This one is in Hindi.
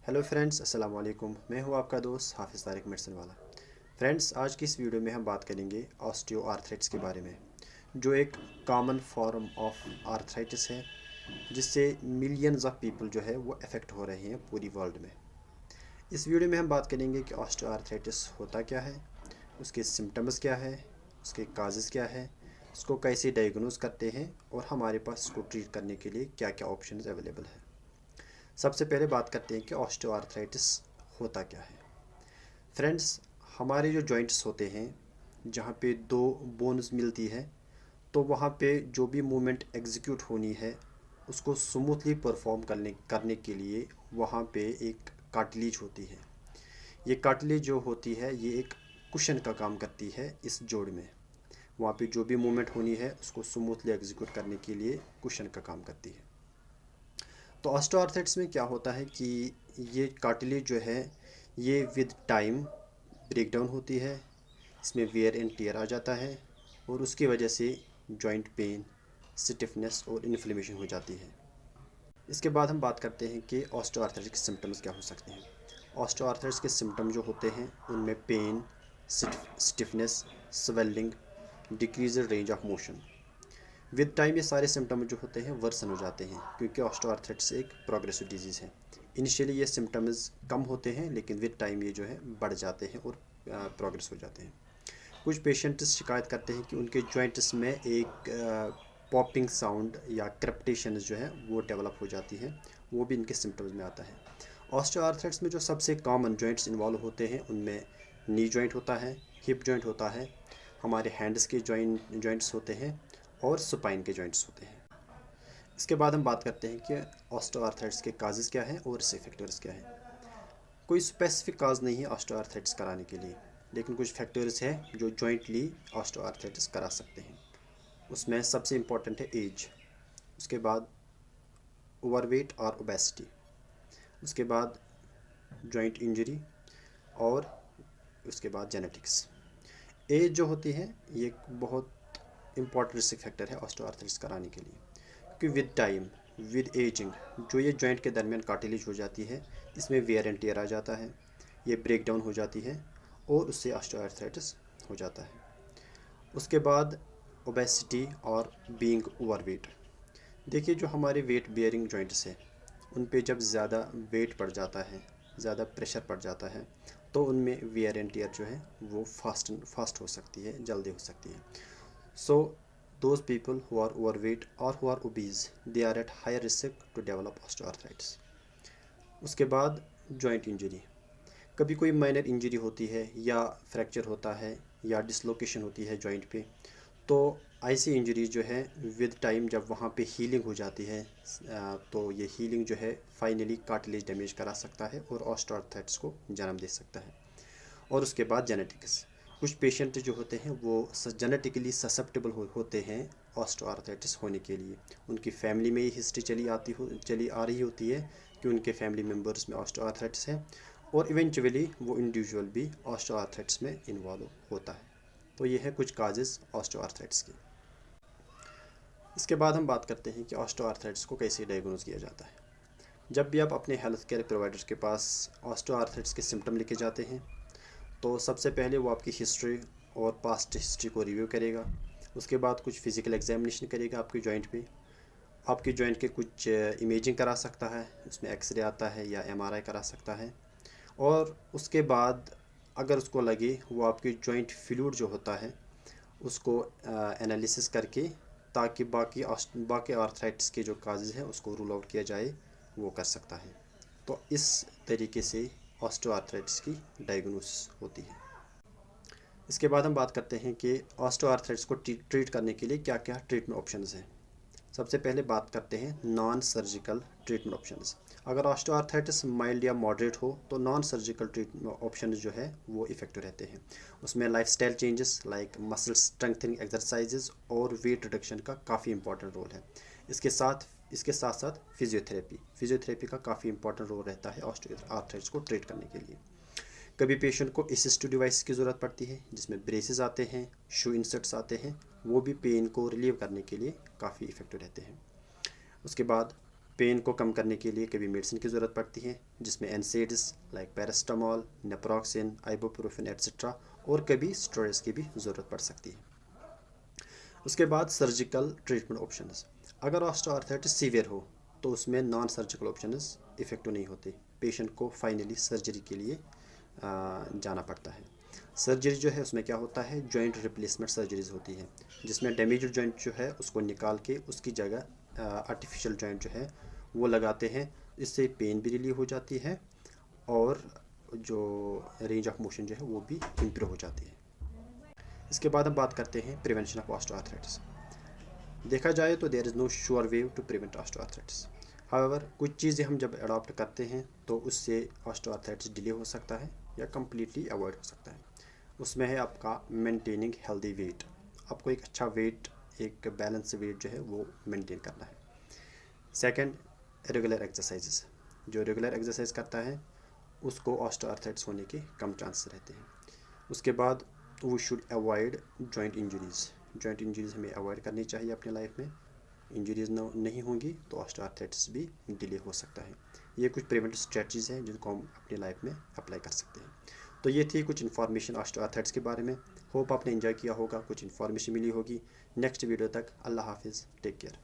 हेलो फ्रेंड्स, अस्सलाम वालेकुम। मैं हूं आपका दोस्त हाफिज़ तारिक मेडिसिन वाला। फ्रेंड्स, आज की इस वीडियो में हम बात करेंगे ऑस्टियोआर्थराइटिस के बारे में, जो एक कॉमन फॉर्म ऑफ आर्थराइटिस है जिससे मिलियंस ऑफ पीपल जो है वो अफेक्ट हो रहे हैं पूरी वर्ल्ड में। इस वीडियो में हम बात करेंगे कि ऑस्टियोआर्थराइटिस होता क्या है, उसके सिम्टम्स क्या है, उसके काजेज़ क्या है, उसको कैसे डायग्नोज करते हैं और हमारे पास इसको ट्रीट करने के लिए क्या क्या ऑप्शंस अवेलेबल है। सबसे पहले बात करते हैं कि ऑस्टियोआर्थराइटिस होता क्या है। फ्रेंड्स, हमारे जो जॉइंट्स होते हैं, जहाँ पे दो बोन्स मिलती है, तो वहाँ पे जो भी मूवमेंट एग्जीक्यूट होनी है उसको स्मूथली परफॉर्म करने के लिए वहाँ पे एक कार्टिलेज होती है। ये कार्टिलेज जो होती है ये एक कुशन का काम करती है इस जोड़ में। वहाँ पे जो भी मूवमेंट होनी है उसको स्मूथली एग्जीक्यूट करने के लिए कुशन का काम करती है। तो ऑस्टियोआर्थराइटिस में क्या होता है कि ये कार्टिलेज जो है ये विद टाइम ब्रेक डाउन होती है, इसमें वेयर एंड टियर आ जाता है और उसकी वजह से जॉइंट पेन, स्टिफनेस और इन्फ्लेमेशन हो जाती है। इसके बाद हम बात करते हैं कि ऑस्टियोआर्थराइटिस के सिम्टम्स क्या हो सकते हैं। ऑस्टियोआर्थराइटिस के सिम्टम जो होते हैं उनमें pain, stiffness, swelling, decrease range of motion. With time ये सारे सिम्टम जो होते हैं वर्सन हो जाते हैं, क्योंकि ऑस्टियोआर्थराइटिस एक प्रोग्रेसिव डिजीज़ है। इनिशियली ये सिम्टम्स कम होते हैं लेकिन विद टाइम ये जो है बढ़ जाते हैं और प्रोग्रेस हो जाते हैं। कुछ पेशेंट्स शिकायत करते हैं कि उनके जॉइंट्स में एक पॉपिंग साउंड या क्रप्टेशन जो है वो डेवलप हो जाती है, वो भी इनके सिम्टम्स में आता है। ऑस्टियोआर्थराइटिस में जो सबसे कॉमन जॉइंट्स इन्वॉल्व होते हैं उनमें नी जॉइंट होता है, हिप जॉइंट होता है, हमारे हैंड्स के जॉइंट्स होते हैं और स्पाइन के जॉइंट्स होते हैं। इसके बाद हम बात करते हैं कि ऑस्टियोआर्थराइटिस के काजेज़ क्या हैं और इसके फैक्टर्स क्या हैं। कोई स्पेसिफिक काज नहीं है ऑस्टियोआर्थराइटिस कराने के लिए, लेकिन कुछ फैक्टर्स हैं जो जॉइंटली ऑस्टियोआर्थराइटिस करा सकते हैं। उसमें सबसे इम्पॉर्टेंट है एज, उसके बाद ओवरवेट और ओबेसिटी, उसके बाद जॉइंट इंजरी और उसके बाद जेनेटिक्स। एज जो होती है ये एक बहुत इंपॉर्टेंट रिस्क फैक्टर है ऑस्टियोआर्थराइटिस कराने के लिए, क्योंकि विद टाइम, विद एजिंग, जो ये जॉइंट के दरमियान कार्टिलेज हो जाती है इसमें वेयर एंड टियर आ जाता है, ये ब्रेक डाउन हो जाती है और उससे ऑस्टियोआर्थराइटिस हो जाता है। उसके बाद ओबेसिटी और बीइंग ओवरवेट। देखिए, जो हमारे वेट बियरिंग जॉइंट्स हैं उन पे जब ज़्यादा वेट बढ़ जाता है, ज़्यादा प्रेशर पड़ जाता है, तो उनमें वेयर एंड टियर जो है वो फास्ट हो सकती है, जल्दी हो सकती है। सो those people who are overweight or who are obese, they are at higher risk to develop osteoarthritis. उसके बाद जॉइंट इंजरी। कभी कोई माइनर इंजरी होती है या फ्रैक्चर होता है या डिसलोकेशन होती है जॉइंट पे, तो ऐसी इंजरीज जो है विद टाइम जब वहाँ पे हीलिंग हो जाती है तो ये हीलिंग जो है फाइनली कार्टिलेज डैमेज करा सकता है और ऑस्टियोआर्थराइटिस को जन्म दे सकता है। और उसके बाद जेनेटिक्स। कुछ पेशेंट जो होते हैं वो जेनेटिकली ससेप्टेबल होते हैं ऑस्टियोआर्थराइटिस होने के लिए। उनकी फैमिली में ये हिस्ट्री चली आ रही होती है कि उनके फैमिली मेम्बर्स में ऑस्टियोआर्थराइटिस है और इवेंचुअली वो इंडिविजुअल भी ऑस्टियोआर्थराइटिस में इन्वॉल्व होता है। तो ये है कुछ काजेज़ ऑस्टियोआर्थराइटिस के। इसके बाद हम बात करते हैं कि ऑस्टियोआर्थराइटिस को कैसे डायग्नोज किया जाता है। जब भी आप अपने हेल्थ केयर प्रोवाइडर के पास ऑस्टियोआर्थराइटिस के सिम्टम लेके जाते हैं तो सबसे पहले वो आपकी हिस्ट्री और पास्ट हिस्ट्री को रिव्यू करेगा। उसके बाद कुछ फिज़िकल एग्जामिनेशन करेगा आपके जॉइंट पे, आपके जॉइंट के कुछ इमेजिंग करा सकता है, उसमें एक्सरे आता है या एमआरआई करा सकता है। और उसके बाद अगर उसको लगे वो आपकी जॉइंट फ्लूइड जो होता है उसको एनालिसिस करके, ताकि बाकी आर्थराइटिस के जो काजेज़ हैं उसको रूल आउट किया जाए, वो कर सकता है। तो इस तरीके से ऑस्टियोआर्थराइटिस की डायग्नोसिस होती है। इसके बाद हम बात करते हैं कि ऑस्टियोआर्थराइटिस को ट्रीट करने के लिए क्या क्या ट्रीटमेंट ऑप्शंस हैं। सबसे पहले बात करते हैं नॉन सर्जिकल ट्रीटमेंट ऑप्शंस। अगर ऑस्टियोआर्थराइटिस माइल्ड या मॉडरेट हो तो नॉन सर्जिकल ट्रीटमेंट ऑप्शन जो है वो इफेक्टिव रहते हैं। उसमें lifestyle changes like muscle strengthening exercises और वेट रिडक्शन का काफ़ी इंपॉर्टेंट रोल है। इसके साथ साथ फिजियोथेरेपी का काफ़ी इंपॉर्टेंट रोल रहता है ऑस्टियोआर्थराइटिस को ट्रीट करने के लिए। कभी पेशेंट को असिस्टिव डिवाइस की ज़रूरत पड़ती है जिसमें ब्रेसेस आते हैं, शू इंसर्ट्स आते हैं, वो भी पेन को रिलीव करने के लिए काफ़ी इफ़ेक्टिव रहते हैं। उसके बाद पेन को कम करने के लिए कभी मेडिसिन की ज़रूरत पड़ती है, जिसमें NSAIDs like paracetamol, naproxen, ibuprofen etcetera, और कभी स्टेरॉइड्स की भी ज़रूरत पड़ सकती है। उसके बाद सर्जिकल ट्रीटमेंट ऑप्शंस। अगर ऑस्टियोआर्थराइटिस सीवियर हो तो उसमें नॉन सर्जिकल ऑप्शंस इफ़ेक्टिव नहीं होते, पेशेंट को फाइनली सर्जरी के लिए जाना पड़ता है। सर्जरी जो है उसमें क्या होता है, जॉइंट रिप्लेसमेंट सर्जरीज होती है, जिसमें डैमेज्ड जॉइंट जो है उसको निकाल के उसकी जगह आर्टिफिशियल जॉइंट जो है वो लगाते हैं। इससे पेन भी रिलीव हो जाती है और जो रेंज ऑफ मोशन जो है वो भी इम्प्रूव हो जाती है। इसके बाद हम बात करते हैं प्रिवेंशन ऑफ ऑस्टियोआर्थराइटिस। देखा जाए तो there is no sure way to prevent osteoarthritis. However कुछ चीज़ें हम जब अडॉप्ट करते हैं तो उससे ऑस्टियोआर्थराइटिस डिले हो सकता है या कम्प्लीटली अवॉइड हो सकता है। उसमें है आपका मेंटेनिंग हेल्दी वेट। आपको एक अच्छा वेट, एक बैलेंस वेट जो है वो मेंटेन करना है। Second, regular exercises. जो रेगुलर एक्सरसाइज करता है उसको ऑस्टियोआर्थराइटिस होने के कम चांसेस रहते हैं। उसके बाद we should avoid joint injuries. Joint injuries हमें अवॉइड करनी चाहिए अपने लाइफ में। इंजरीज़ नहीं होंगी तो ऑस्टियोआर्थराइटिस भी डिले हो सकता है। ये कुछ प्रिवेंटिव स्ट्रेटजीज़ हैं जिनको हम अपनी लाइफ में अप्लाई कर सकते हैं। तो ये थी कुछ इन्फॉर्मेशन ऑस्टियोआर्थराइटिस के बारे में। होप आपने एंजॉय किया होगा, कुछ इन्फॉर्मेशन मिली होगी। नेक्स्ट वीडियो तक अल्लाह हाफिज़, टेक केयर।